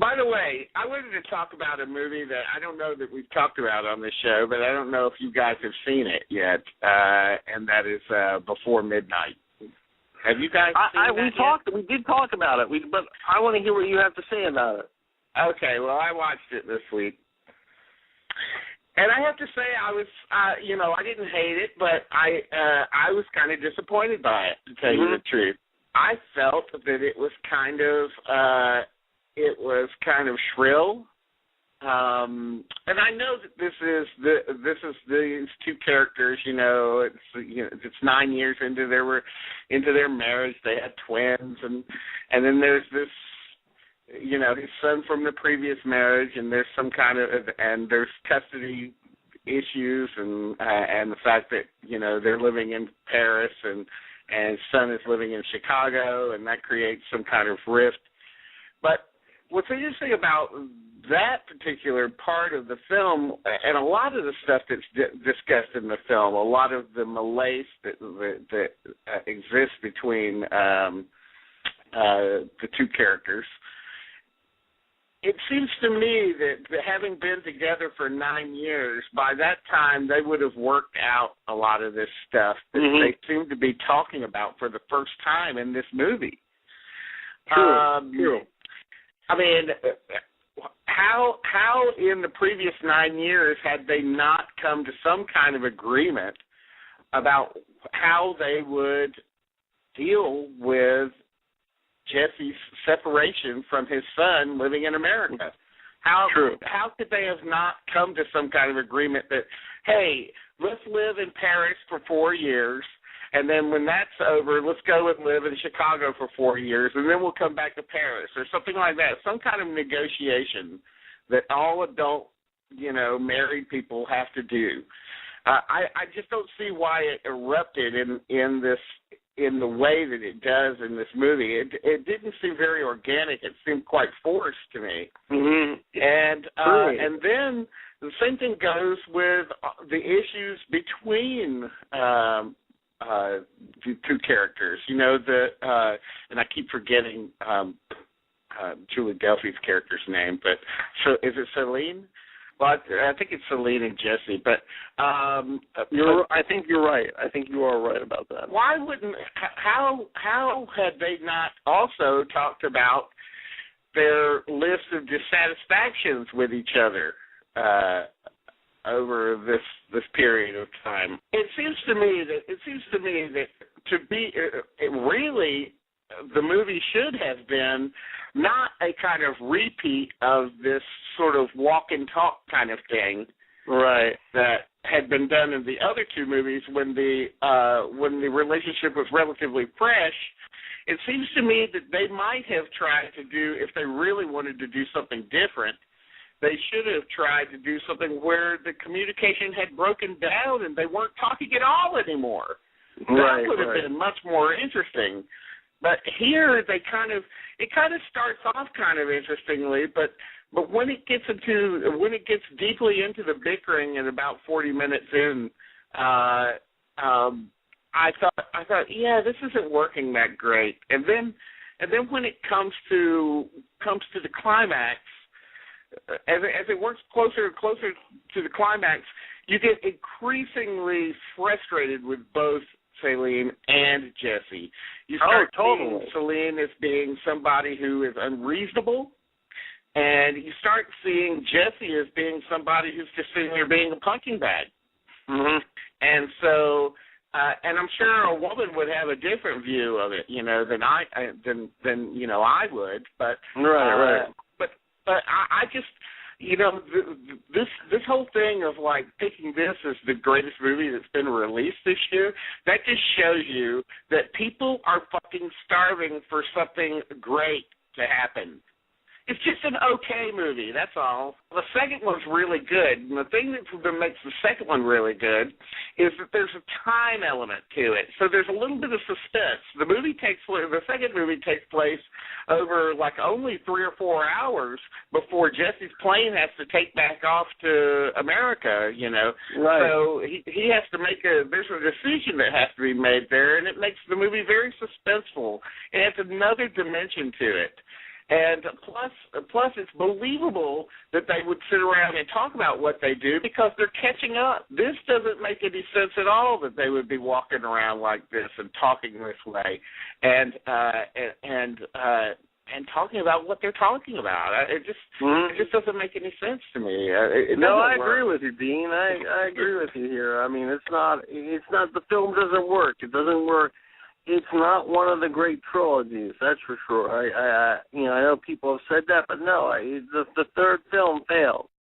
By the way, I wanted to talk about a movie that I don't know that we've talked about on this show, but I don't know if you guys have seen it yet, and that is Before Midnight. Have you guys seen that? We did talk about it, but I want to hear what you have to say about it. Okay, well, I watched it this week. And I have to say, I was, I didn't hate it, but I was kind of disappointed by it, to tell you the truth. I felt that it was kind of shrill, and I know that this is these two characters. It's 9 years into their marriage. They had twins, and then there's this. His son from the previous marriage, and there's there's custody issues, and the fact that they're living in Paris, and his son is living in Chicago, and that creates some kind of rift. But what's interesting about that particular part of the film, and a lot of the stuff that's discussed in the film, a lot of the malaise that exists between the two characters. It seems to me that having been together for 9 years, by that time they would have worked out a lot of this stuff that they seem to be talking about for the first time in this movie. True. I mean, how in the previous 9 years had they not come to some kind of agreement about how they would deal with Jesse's separation from his son living in America? How could they have not come to some kind of agreement that, hey, let's live in Paris for 4 years, and then when that's over, let's go and live in Chicago for 4 years, and then we'll come back to Paris, or something like that, some kind of negotiation that all adult, married people have to do. I just don't see why it erupted in the way that it does in this movie. It didn't seem very organic. It seemed quite forced to me. And then the same thing goes with the issues between the two characters. And I keep forgetting Julie Delpy's character's name, but so is it Celine? Well, I think it's Celine and Jesse, but I think you're right. I think you are right about that. Why wouldn't? How had they not also talked about their list of dissatisfactions with each other over this period of time? It seems to me that really the movie should have been not a kind of repeat of this sort of walk and talk kind of thing, right? That had been done in the other two movies when the relationship was relatively fresh. It seems to me that they might have tried to do, if they really wanted to do something different, they should have tried to do something where the communication had broken down and they weren't talking at all anymore. That would have been much more interesting. But here it kind of starts off kind of interestingly, but when it gets deeply into the bickering at about 40 minutes in, I thought, yeah, this isn't working that great. And then when it comes to the climax, as it works closer and closer to the climax, you get increasingly frustrated with both Celine and Jesse. You start seeing Celine as being somebody who is unreasonable, and you start seeing Jesse as being somebody who's just sitting there being a punching bag. And so, and I'm sure a woman would have a different view of it, than I would. But But I just. This whole thing of like picking this as the greatest movie that's been released this year, that just shows you that people are fucking starving for something great to happen. It's just an okay movie, that's all. The second one's really good, and the thing that makes the second one really good is that there's a time element to it. So there's a little bit of suspense. The second movie takes place over like only 3 or 4 hours before Jesse's plane has to take back off to America, Right. So he has to there's a decision that has to be made there, and it makes the movie very suspenseful. It adds another dimension to it. And plus, it's believable that they would sit around and talk about what they do because they're catching up. This doesn't make any sense at all that they would be walking around like this and talking this way, and talking about what they're talking about. It just doesn't make any sense to me. I agree with you, Dean. I agree with you here. I mean, it's not. The film doesn't work. It doesn't work. It's not one of the great trilogies, that's for sure. I know people have said that, but no, the third film failed.